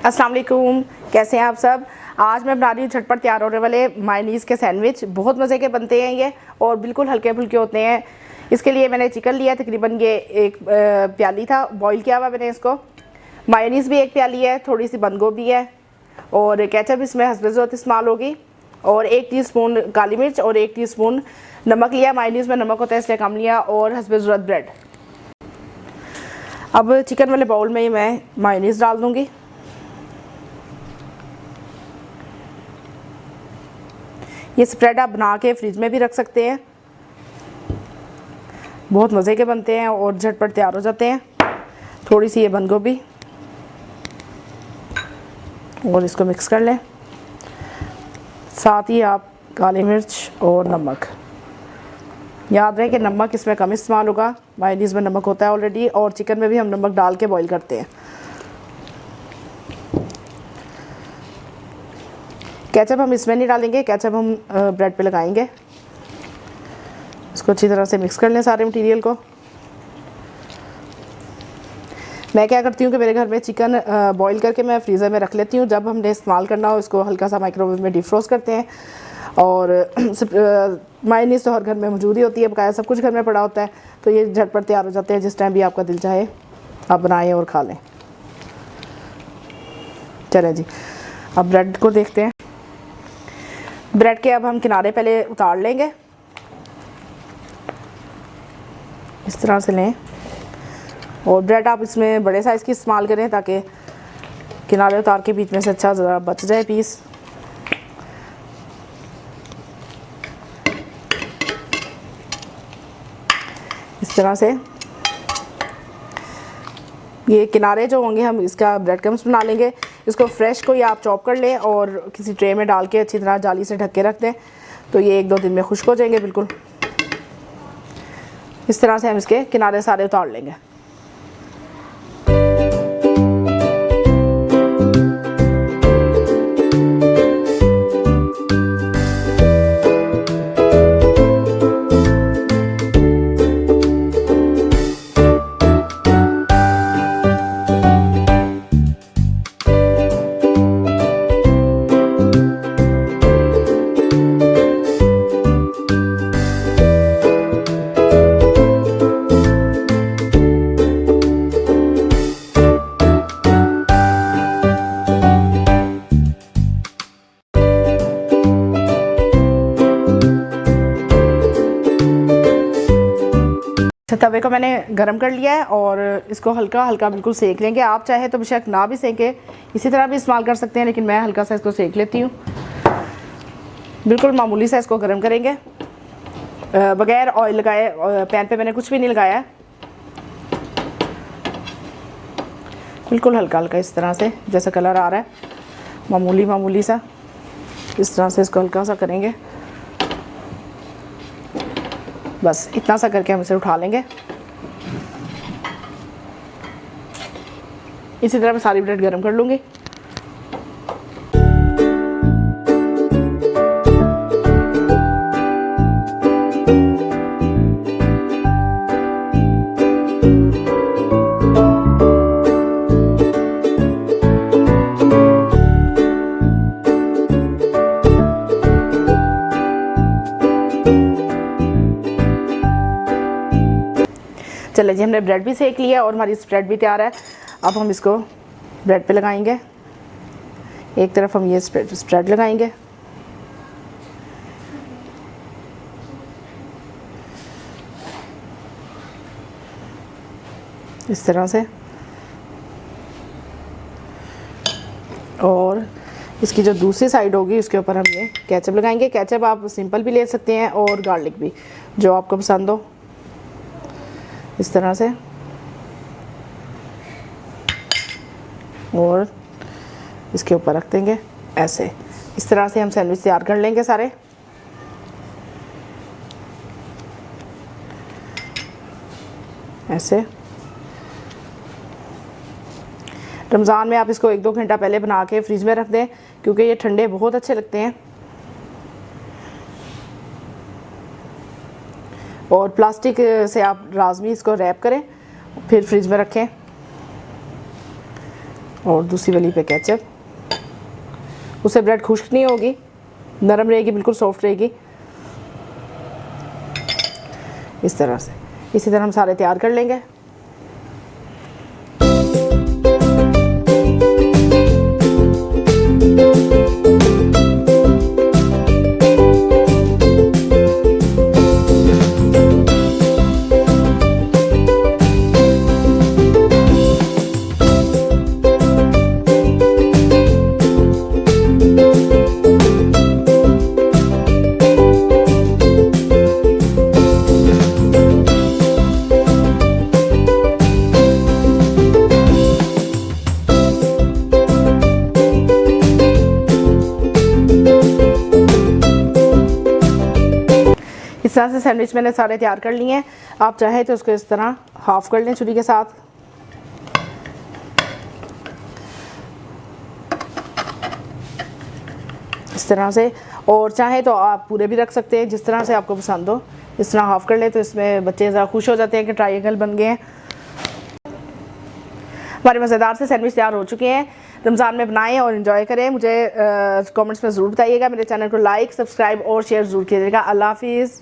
अस्सलाम वालेकुम, कैसे हैं आप सब। आज मैं बना रही हूँ झटपट तैयार होने वाले मायोनीज़ के सैंडविच। बहुत मज़े के बनते हैं ये और बिल्कुल हल्के फुल्के होते हैं। इसके लिए मैंने चिकन लिया, तकरीबन ये एक प्याली था, बॉईल किया हुआ मैंने इसको। मायोनीज़ भी एक प्याली है, थोड़ी सी बंद गोभी है और केचप इसमें हस्बे ज़रूरत इस्तेमाल होगी। और 1 टीस्पून काली मिर्च और 1 टीस्पून नमक लिया। मायोनीज़ में नमक होता है इसलिए कम लिया। और हस्बे ज़रूरत ब्रेड। अब चिकन वाले बाउल में ही मैं मायोनीज़ डाल दूँगी। ये स्प्रेड आप बना के फ्रिज में भी रख सकते हैं, बहुत मज़े के बनते हैं और झटपट तैयार हो जाते हैं। थोड़ी सी ये बंद गोभी और इसको मिक्स कर लें। साथ ही आप काली मिर्च और नमक, याद रहे कि नमक इसमें कम इस्तेमाल होगा, मायोनीज़ में नमक होता है ऑलरेडी और चिकन में भी हम नमक डाल के बॉईल करते हैं। केचप हम इसमें नहीं डालेंगे, केचप हम ब्रेड पे लगाएंगे। इसको अच्छी तरह से मिक्स कर लें सारे मटेरियल को। मैं क्या करती हूँ कि मेरे घर में चिकन बॉईल करके मैं फ्रीज़र में रख लेती हूँ। जब हमने इस्तेमाल करना हो इसको हल्का सा माइक्रोवेव में डिफ्रोस्ट करते हैं। और मायोनीज़ तो हर घर में मौजूद ही होती है, बकाया सब कुछ घर में पड़ा होता है, तो ये झटपट तैयार हो जाते हैं। जिस टाइम भी आपका दिल चाहे आप बनाएं और खा लें। चलें जी, अब ब्रेड को देखते हैं। ब्रेड के अब हम किनारे पहले उतार लेंगे, इस तरह से लें। और ब्रेड आप इसमें बड़े साइज़ की इस्तेमाल करें ताकि किनारे उतार के बीच में से अच्छा ज़रा बच जाए पीस। इस तरह से ये किनारे जो होंगे हम इसका ब्रेड क्रम्स बना लेंगे। इसको फ्रेश को या आप चॉप कर लें और किसी ट्रे में डाल के अच्छी तरह जाली से ढक के रख दें, तो ये 1-2 दिन में खुश्क हो जाएंगे बिल्कुल। इस तरह से हम इसके किनारे सारे उतार लेंगे। तवे को मैंने गरम कर लिया है और इसको हल्का हल्का बिल्कुल सेक लेंगे। आप चाहे तो बेशक ना भी सेकें, इसी तरह भी इस्तेमाल कर सकते हैं, लेकिन मैं हल्का सा इसको सेक लेती हूँ। बिल्कुल मामूली सा इसको गरम करेंगे, बगैर ऑयल लगाए। पैन पे मैंने कुछ भी नहीं लगाया, बिल्कुल हल्का हल्का इस तरह से, जैसा कलर आ रहा है मामूली सा, इस तरह से इसको हल्का सा करेंगे। बस इतना सा करके हम इसे उठा लेंगे। इसी तरह मैं सारी ब्रेड गरम कर लूँगी। चलिए जी, हमने ब्रेड भी सेक लिया और हमारी स्प्रेड भी तैयार है। अब हम इसको ब्रेड पे लगाएंगे। एक तरफ हम ये स्प्रेड लगाएंगे, इस तरह से। और इसकी जो दूसरी साइड होगी उसके ऊपर हम ये केचप लगाएंगे। केचप आप सिंपल भी ले सकते हैं और गार्लिक भी, जो आपको पसंद हो। इस तरह से और इसके ऊपर रख देंगे ऐसे। इस तरह से हम सैंडविच तैयार कर लेंगे सारे। ऐसे रमज़ान में आप इसको 1-2 घंटा पहले बना के फ्रिज में रख दें, क्योंकि ये ठंडे बहुत अच्छे लगते हैं। और प्लास्टिक से आप लाजमी इसको रैप करें, फिर फ्रिज में रखें और दूसरी वाली पे केचप। उससे ब्रेड खुश्क नहीं होगी, नरम रहेगी, बिल्कुल सॉफ्ट रहेगी। इस तरह से, इसी तरह हम सारे तैयार कर लेंगे। इस तरह से सैंडविच मैंने सारे तैयार कर लिए हैं। आप चाहे तो उसको इस तरह हाफ कर लें छुरी के साथ। इस तरह से, और चाहे तो आप पूरे भी रख सकते हैं, जिस तरह से आपको पसंद हो। इस तरह हाफ कर ले तो इसमें बच्चे ज़रा खुश हो जाते हैं कि ट्रायंगल बन गए हैं। हमारे मज़ेदार से सैंडविच तैयार हो चुके हैं। रमज़ान में बनाएं और इन्जॉय करें। मुझे कमेंट्स में ज़रूर बताइएगा। मेरे चैनल को लाइक, सब्सक्राइब और शेयर ज़रूर कीजिएगा। अल्लाह हाफिज़।